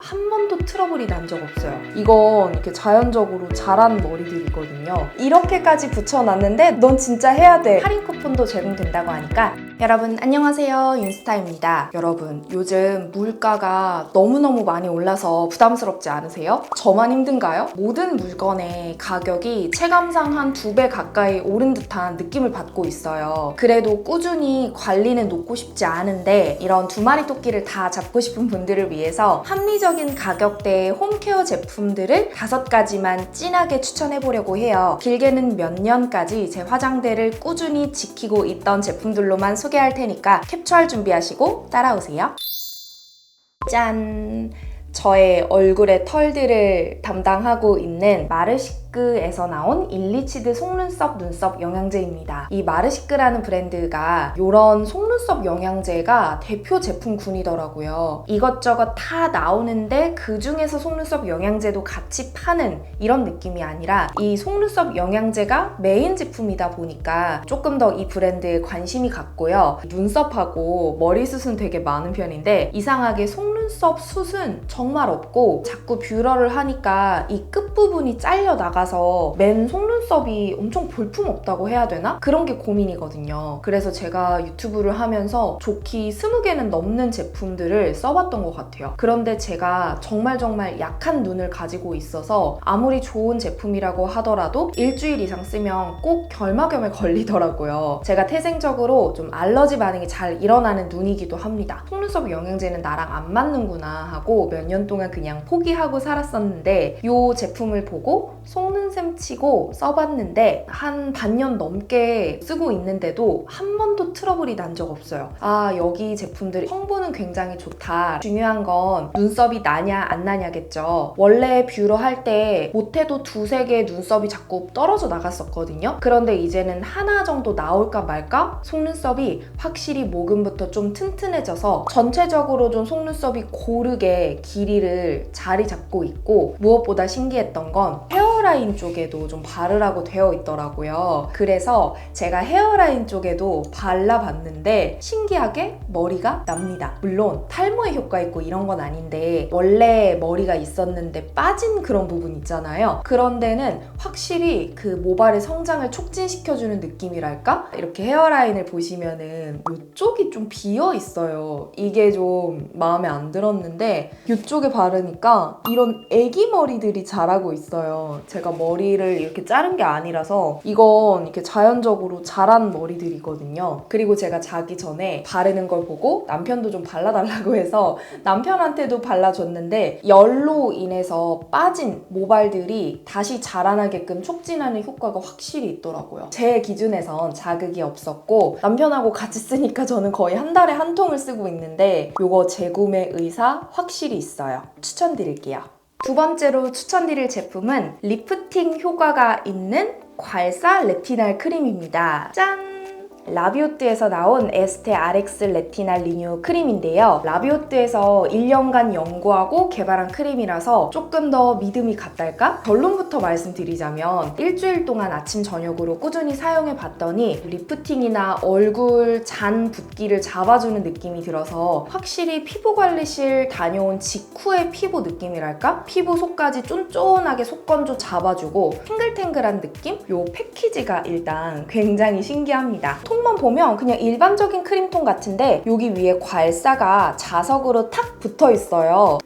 한 번도 트러블이 난 적 없어요. 이건 이렇게 자연적으로 자란 머리들이거든요. 이렇게까지 붙여놨는데 넌 진짜 해야 돼. 할인 쿠폰도 제공된다고 하니까 여러분 안녕하세요, 윤스타입니다. 여러분 요즘 물가가 너무너무 많이 올라서 부담스럽지 않으세요? 저만 힘든가요? 모든 물건의 가격이 체감상 한 2배 가까이 오른 듯한 느낌을 받고 있어요. 그래도 꾸준히 관리는 놓고 싶지 않은데 이런 두 마리 토끼를 다 잡고 싶은 분들을 위해서 합리적인 가격대의 홈케어 제품들을 5가지만 진하게 추천해보려고 해요. 길게는 몇 년까지 제 화장대를 꾸준히 지키고 있던 제품들로만 소개할 테니까 캡처할 준비하시고 따라오세요. 짠! 저의 얼굴의 털들을 담당하고 있는 마르시크에서 나온 일리치드 속눈썹 눈썹 영양제입니다. 이 마르시크라는 브랜드가 이런 속눈썹 영양제가 대표 제품군이더라고요. 이것저것 다 나오는데 그 중에서 속눈썹 영양제도 같이 파는 이런 느낌이 아니라 이 속눈썹 영양제가 메인 제품이다 보니까 조금 더 이 브랜드에 관심이 갔고요. 눈썹하고 머리숱은 되게 많은 편인데 이상하게 속눈썹 숱은 정말 없고 자꾸 뷰러를 하니까 이 끝부분이 잘려 나가서 맨 속눈썹이 엄청 볼품없다고 해야 되나? 그런 게 고민이거든요. 그래서 제가 유튜브를 하면서 좋게 20개는 넘는 제품들을 써봤던 것 같아요. 그런데 제가 정말 약한 눈을 가지고 있어서 아무리 좋은 제품이라고 하더라도 일주일 이상 쓰면 꼭 결막염에 걸리더라고요. 제가 태생적으로 좀 알러지 반응이 잘 일어나는 눈이기도 합니다. 속눈썹 영양제는 나랑 안 맞는구나 하고 몇 년 동안 그냥 포기하고 살았었는데 이 제품을 보고 속는셈 치고 써봤는데 한 반년 넘게 쓰고 있는데도 한 번도 트러블이 난 적 없어요. 아, 여기 제품들 성분은 굉장히 좋다. 중요한 건 눈썹이 나냐 안 나냐겠죠. 원래 뷰러 할 때 못해도 2-3개 눈썹이 자꾸 떨어져 나갔었거든요. 그런데 이제는 하나 정도 나올까 말까 속눈썹이 확실히 모근부터 좀 튼튼해져서 전체적으로 좀 속눈썹이 고르게 길이를 자리 잡고 있고 무엇보다 신기했던 건 헤어라인 쪽에도 좀 바르라고 되어 있더라고요. 그래서 제가 헤어라인 쪽에도 발라봤는데 신기하게 머리가 납니다. 물론 탈모에 효과 있고 이런 건 아닌데 원래 머리가 있었는데 빠진 그런 부분 있잖아요. 그런 데는 확실히 그 모발의 성장을 촉진시켜주는 느낌이랄까? 이렇게 헤어라인을 보시면은 이쪽이 좀 비어 있어요. 이게 좀 마음에 안 들었는데 이쪽에 바르니까 이런 애기 머리들이 자라고 있어요. 제가 머리를 이렇게 자른 게 아니라서 이건 이렇게 자연적으로 자란 머리들이거든요. 그리고 제가 자기 전에 바르는 걸 보고 남편도 좀 발라달라고 해서 남편한테도 발라줬는데 열로 인해서 빠진 모발들이 다시 자라나게끔 촉진하는 효과가 확실히 있더라고요. 제 기준에선 자극이 없었고 남편하고 같이 쓰니까 저는 거의 한 달에 한 통을 쓰고 있는데 이거 재구매 의사 확실히 있어요. 추천드릴게요. 두 번째로 추천드릴 제품은 리프팅 효과가 있는 괄사 레티날 크림입니다. 짠! 라비오트에서 나온 에스테 RX 레티날 리뉴 크림인데요. 라비오트에서 1년간 연구하고 개발한 크림이라서 조금 더 믿음이 갔달까? 결론부터 말씀드리자면 일주일 동안 아침 저녁으로 꾸준히 사용해 봤더니 리프팅이나 얼굴 잔 붓기를 잡아주는 느낌이 들어서 확실히 피부관리실 다녀온 직후의 피부 느낌이랄까? 피부 속까지 쫀쫀하게 속건조 잡아주고 탱글탱글한 느낌? 요 패키지가 일단 굉장히 신기합니다. 통만 보면 그냥 일반적인 크림통 같은데 여기 위에 괄사가 자석으로 탁 붙어 있어요.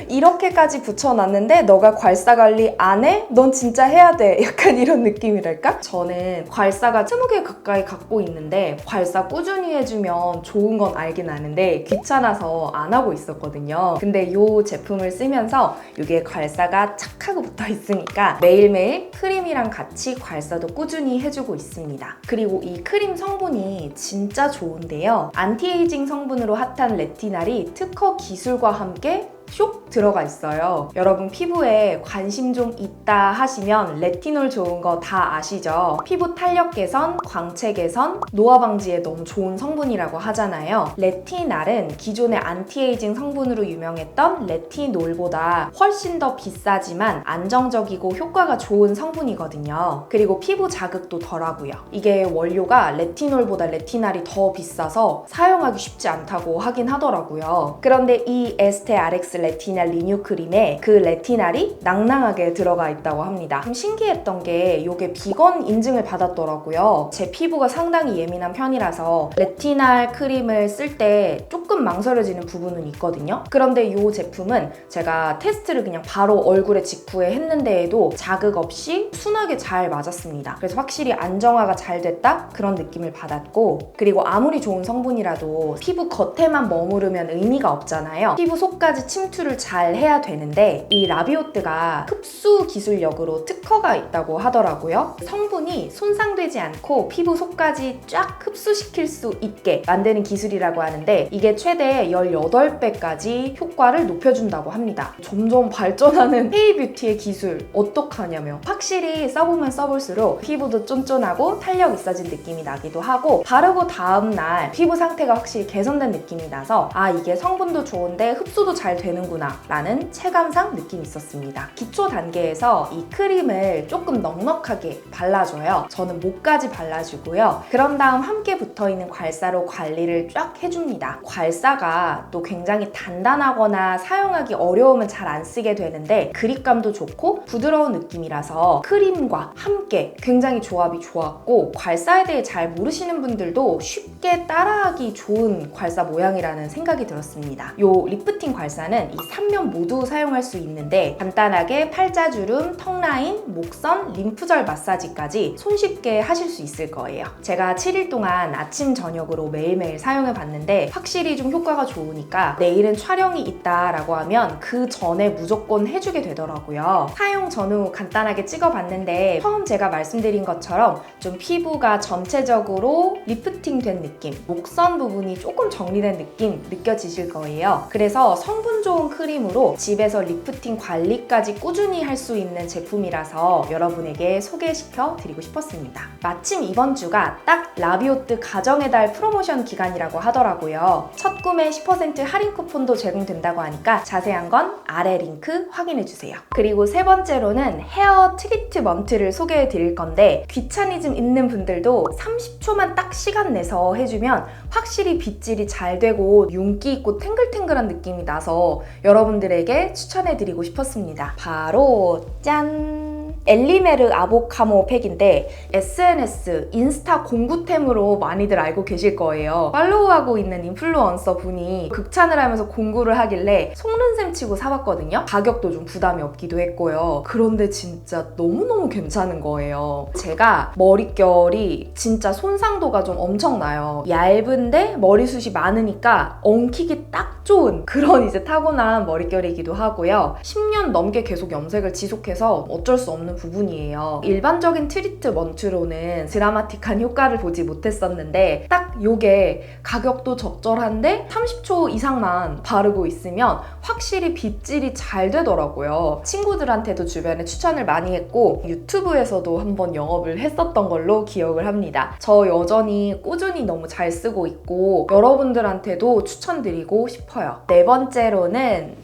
이렇게까지 붙여놨는데 너가 괄사 관리 안 해? 넌 진짜 해야 돼. 약간 이런 느낌이랄까? 저는 괄사가 20개 가까이 갖고 있는데 괄사 꾸준히 해주면 좋은 건 알긴 아는데 귀찮아서 안 하고 있었거든요. 근데 이 제품을 쓰면서 이게 괄사가 착 하고 붙어 있으니까 매일매일 크림이랑 같이 괄사도 꾸준히 해주고 있습니다. 그리고 이 크림 성분이 진짜 좋은데요. 안티에이징 성분으로 핫한 레티날이 특허 기술과 함께 쇽 들어가 있어요. 여러분 피부에 관심 좀 있다 하시면 레티놀 좋은 거 다 아시죠? 피부 탄력 개선, 광채 개선, 노화 방지에 너무 좋은 성분이라고 하잖아요. 레티날은 기존의 안티에이징 성분으로 유명했던 레티놀보다 훨씬 더 비싸지만 안정적이고 효과가 좋은 성분이거든요. 그리고 피부 자극도 덜하고요. 이게 원료가 레티놀보다 레티날이 더 비싸서 사용하기 쉽지 않다고 하긴 하더라고요. 그런데 이 에스테 RX 레티날 리뉴 크림에 그 레티날이 낭낭하게 들어가 있다고 합니다. 좀 신기했던 게 이게 비건 인증을 받았더라고요. 제 피부가 상당히 예민한 편이라서 레티날 크림을 쓸 때 조금 망설여지는 부분은 있거든요. 그런데 이 제품은 제가 테스트를 그냥 바로 얼굴에 직후에 했는데에도 자극 없이 순하게 잘 맞았습니다. 그래서 확실히 안정화가 잘 됐다? 그런 느낌을 받았고, 그리고 아무리 좋은 성분이라도 피부 겉에만 머무르면 의미가 없잖아요. 피부 속까지 침투를 잘 해야 되는데 이 라비오트가 흡수 기술력으로 특허가 있다고 하더라고요. 성분이 손상되지 않고 피부 속까지 쫙 흡수시킬 수 있게 만드는 기술이라고 하는데 이게 최대 18배까지 효과를 높여준다고 합니다. 점점 발전하는 헤이뷰티의 기술 어떡하냐며. 확실히 써보면 써볼수록 피부도 쫀쫀하고 탄력 있어진 느낌이 나기도 하고 바르고 다음날 피부 상태가 확실히 개선된 느낌이 나서 아, 이게 성분도 좋은데 흡수도 잘 되는구나 라는 체감상 느낌이 있었습니다. 기초 단계에서 이 크림을 조금 넉넉하게 발라줘요. 저는 목까지 발라주고요. 그런 다음 함께 붙어있는 괄사로 관리를 쫙 해줍니다. 괄사가 또 굉장히 단단하거나 사용하기 어려우면 잘 안 쓰게 되는데 그립감도 좋고 부드러운 느낌이라서 크림과 함께 굉장히 조합이 좋았고, 괄사에 대해 잘 모르시는 분들도 쉽게 따라하기 좋은 괄사 모양이라는 생각이 들었습니다. 이 리프팅 괄사는 이 3면 모두 사용할 수 있는데 간단하게 팔자주름, 턱라인, 목선, 림프절 마사지까지 손쉽게 하실 수 있을 거예요. 제가 7일 동안 아침 저녁으로 매일매일 사용해 봤는데 확실히 좀 효과가 좋으니까 내일은 촬영이 있다라고 하면 그 전에 무조건 해주게 되더라고요. 사용 전후 간단하게 찍어봤는데 처음 제가 말씀드린 것처럼 좀 피부가 전체적으로 리프팅된 느낌, 목선 부분이 조금 정리된 느낌 느껴지실 거예요. 그래서 성분 좋은 크림으로 집에서 리프팅 관리까지 꾸준히 할 수 있는 제품이라서 여러분에게 소개시켜 드리고 싶었습니다. 마침 이번 주가 딱 라비오트 가정의 달 프로모션 기간이라고 하더라고요. 첫 구매 10% 할인 쿠폰도 제공된다고 하니까 자세한 건 아래 링크 확인해주세요. 그리고 세 번째로는 헤어 트리트먼트를 소개해 드릴 건데 귀차니즘 있는 분들도 30초만 딱 시간 내서 해주면 확실히 빗질이 잘 되고 윤기 있고 탱글탱글한 느낌이 나서 여러분들에게 추천해 드리고 싶었습니다. 바로 짠! 엘리메르 아보카모 팩인데 SNS, 인스타 공구템으로 많이들 알고 계실 거예요. 팔로우하고 있는 인플루언서 분이 극찬을 하면서 공구를 하길래 속는셈 치고 사봤거든요. 가격도 좀 부담이 없기도 했고요. 그런데 진짜 너무너무 괜찮은 거예요. 제가 머릿결이 진짜 손상도가 좀 엄청나요. 얇은데 머리숱이 많으니까 엉키기 딱 좋은 그런 이제 타고난 머릿결이기도 하고요. 10년 넘게 계속 염색을 지속해서 어쩔 수 없는 부분이에요. 일반적인 트리트먼트로는 드라마틱한 효과를 보지 못했었는데 딱 요게 가격도 적절한데 30초 이상만 바르고 있으면 확실히 빗질이 잘 되더라고요. 친구들한테도 주변에 추천을 많이 했고 유튜브에서도 한번 영업을 했었던 걸로 기억을 합니다. 저 여전히 꾸준히 너무 잘 쓰고 있고 여러분들한테도 추천드리고 싶어요. 네 번째로는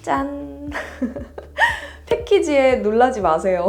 짠! 패키지에 놀라지 마세요.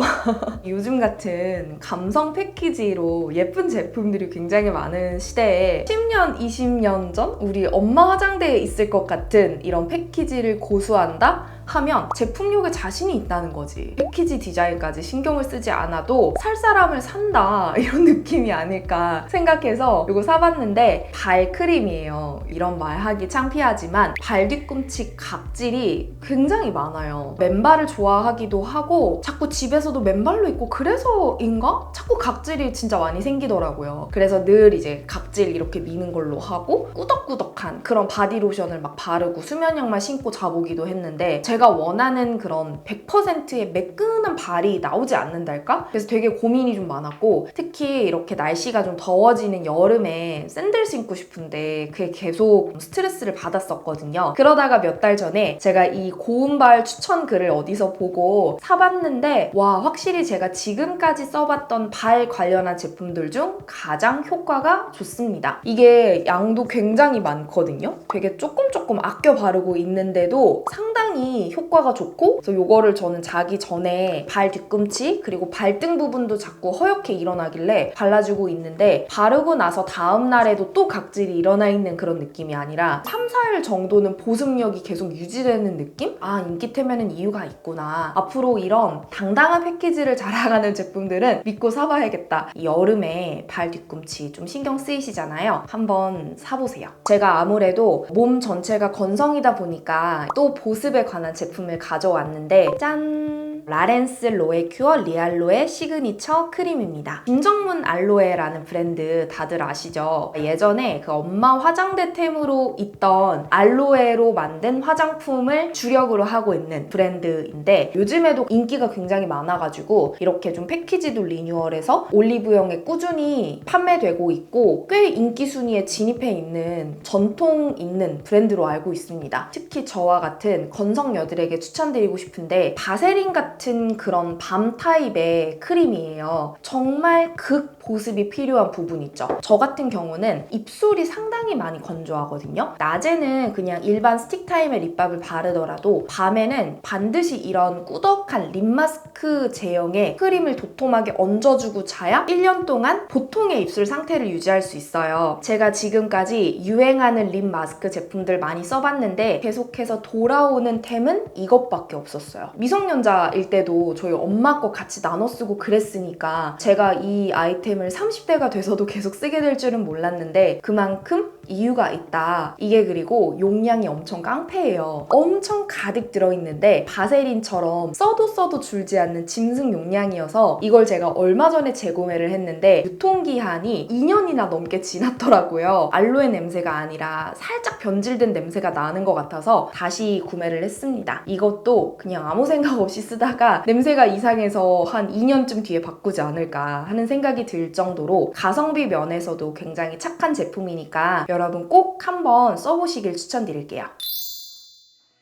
요즘 같은 감성 패키지로 예쁜 제품들이 굉장히 많은 시대에 10년, 20년 전 우리 엄마 화장대에 있을 것 같은 이런 패키지를 고수한다? 하면 제품력에 자신이 있다는 거지. 패키지 디자인까지 신경을 쓰지 않아도 살 사람을 산다 이런 느낌이 아닐까 생각해서 이거 사봤는데 발크림이에요. 이런 말 하기 창피하지만 발 뒤꿈치 각질이 굉장히 많아요. 맨발을 좋아하기 하기도 하고 자꾸 집에서도 맨발로 있고 그래서인가? 자꾸 각질이 진짜 많이 생기더라고요. 그래서 늘 이제 각질 이렇게 미는 걸로 하고 꾸덕꾸덕한 그런 바디로션을 막 바르고 수면 양말 신고 자보기도 했는데 제가 원하는 그런 100%의 매끈한 발이 나오지 않는달까? 그래서 되게 고민이 좀 많았고 특히 이렇게 날씨가 좀 더워지는 여름에 샌들 신고 싶은데 그게 계속 스트레스를 받았었거든요. 그러다가 몇 달 전에 제가 이 고운발 추천 글을 어디서 보고 사봤는데 와, 확실히 제가 지금까지 써봤던 발 관련한 제품들 중 가장 효과가 좋습니다. 이게 양도 굉장히 많거든요. 되게 조금 아껴 바르고 있는데도 상당히 효과가 좋고 그래서 이거를 저는 자기 전에 발 뒤꿈치 그리고 발등 부분도 자꾸 허옇게 일어나길래 발라주고 있는데 바르고 나서 다음 날에도 또 각질이 일어나 있는 그런 느낌이 아니라 3, 4일 정도는 보습력이 계속 유지되는 느낌? 아, 인기템에는 이유가 있구나. 앞으로 이런 당당한 패키지를 자랑하는 제품들은 믿고 사봐야겠다. 이 여름에 발 뒤꿈치 좀 신경 쓰이시잖아요. 한번 사보세요. 제가 아무래도 몸 전체가 건성이다 보니까 또 보습에 관한 제품을 가져왔는데 짠! 라렌스 로에 큐어 리알로에 시그니처 크림입니다. 김정문 알로에라는 브랜드 다들 아시죠? 예전에 그 엄마 화장대템으로 있던 알로에로 만든 화장품을 주력으로 하고 있는 브랜드인데 요즘에도 인기가 굉장히 많아가지고 이렇게 좀 패키지도 리뉴얼해서 올리브영에 꾸준히 판매되고 있고 꽤 인기 순위에 진입해 있는 전통 있는 브랜드로 알고 있습니다. 특히 저와 같은 건성녀들에게 추천드리고 싶은데 바세린 같은 그런 밤 타입의 크림이에요. 정말 극 보습이 필요한 부분 있죠. 저 같은 경우는 입술이 상당히 많이 건조하거든요. 낮에는 그냥 일반 스틱 타임의 립밥을 바르더라도 밤에는 반드시 이런 꾸덕한 립 마스크 제형의 크림을 도톰하게 얹어주고 자야 1년 동안 보통의 입술 상태를 유지할 수 있어요. 제가 지금까지 유행하는 립 마스크 제품들 많이 써봤는데 계속해서 돌아오는 템은 이것밖에 없었어요. 미성년자일 때도 저희 엄마 거 같이 나눠 쓰고 그랬으니까 제가 이 아이템을 30대가 돼서도 계속 쓰게 될 줄은 몰랐는데 그만큼 이유가 있다. 이게 그리고 용량이 엄청 깡패예요. 엄청 가득 들어있는데 바세린처럼 써도 줄지 않는 짐승 용량이어서 이걸 제가 얼마 전에 재구매를 했는데 유통기한이 2년이나 넘게 지났더라고요. 알로에 냄새가 아니라 살짝 변질된 냄새가 나는 것 같아서 다시 구매를 했습니다. 이것도 그냥 아무 생각 없이 쓰다가 냄새가 이상해서 한 2년쯤 뒤에 바꾸지 않을까 하는 생각이 들 정도로 가성비 면에서도 굉장히 착한 제품이니까 여러분 꼭 한번 써보시길 추천드릴게요.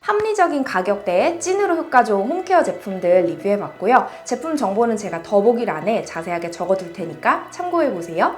합리적인 가격대에 찐으로 효과 좋은 홈케어 제품들 리뷰해봤고요. 제품 정보는 제가 더보기란에 자세하게 적어둘 테니까 참고해보세요.